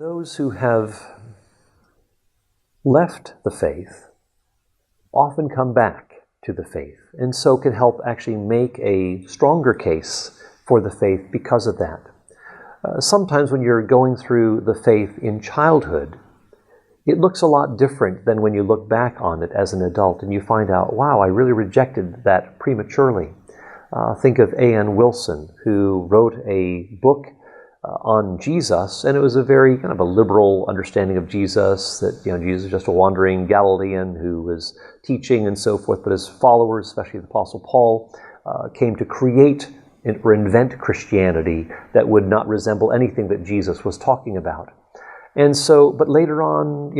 Those who have left the faith often come back to the faith, and so can help actually make a stronger case for the faith because of that. Sometimes when you're going through the faith in childhood, it looks a lot different than when you look back on it as an adult and you find out, wow, I really rejected that prematurely. Think of A.N. Wilson, who wrote a book on Jesus, and it was a very kind of a liberal understanding of Jesus, that Jesus is just a wandering Galilean who was teaching and so forth, but his followers, especially the Apostle Paul, came to create or invent Christianity that would not resemble anything that Jesus was talking about. And so, but later on,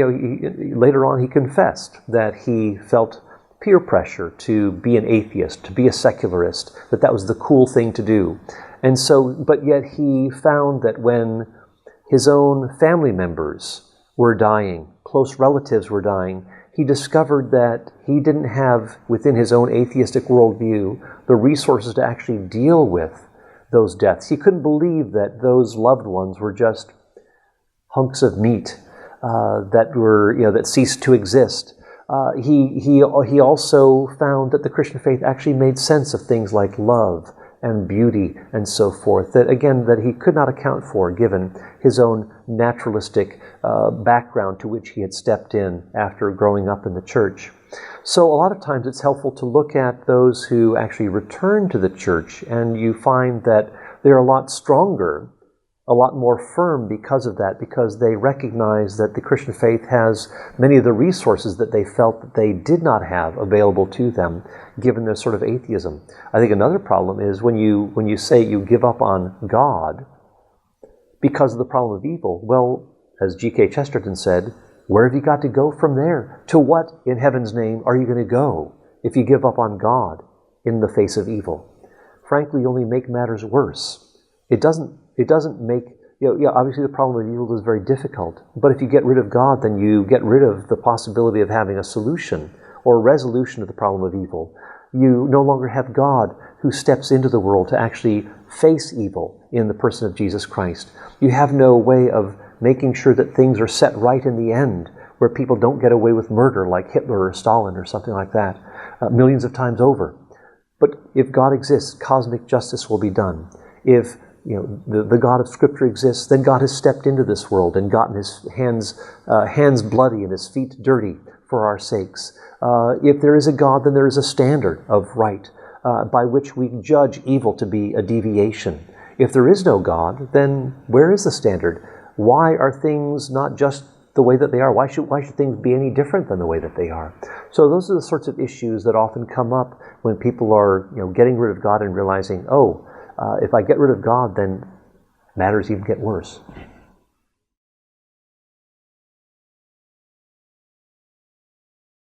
he confessed that he felt peer pressure to be an atheist, to be a secularist, that was the cool thing to do. And so, but yet he found that when his own family members were dying, close relatives were dying, he discovered that he didn't have, within his own atheistic worldview, the resources to actually deal with those deaths. He couldn't believe that those loved ones were just hunks of meat that ceased to exist. He also found that the Christian faith actually made sense of things like love and beauty and so forth, that he could not account for given his own naturalistic background to which he had stepped in after growing up in the church. So a lot of times it's helpful to look at those who actually return to the church, and you find that they're a lot stronger, a lot more firm because of that, because they recognize that the Christian faith has many of the resources that they felt that they did not have available to them, given their sort of atheism. I think another problem is when you say you give up on God because of the problem of evil. Well, as G.K. Chesterton said, where have you got to go from there? To what, in heaven's name, are you going to go if you give up on God in the face of evil? Frankly, you only make matters worse. It doesn't make, obviously the problem of evil is very difficult, but if you get rid of God, then you get rid of the possibility of having a solution or a resolution to the problem of evil. You no longer have God who steps into the world to actually face evil in the person of Jesus Christ. You have no way of making sure that things are set right in the end, where people don't get away with murder like Hitler or Stalin or something like that, millions of times over. But if God exists, cosmic justice will be done. If the God of Scripture exists, then God has stepped into this world and gotten his hands bloody and his feet dirty for our sakes. If there is a God, then there is a standard of right by which we judge evil to be a deviation. If there is no God, then where is the standard? Why are things not just the way that they are? Why should things be any different than the way that they are? So those are the sorts of issues that often come up when people are getting rid of God and realizing, if I get rid of God, then matters even get worse.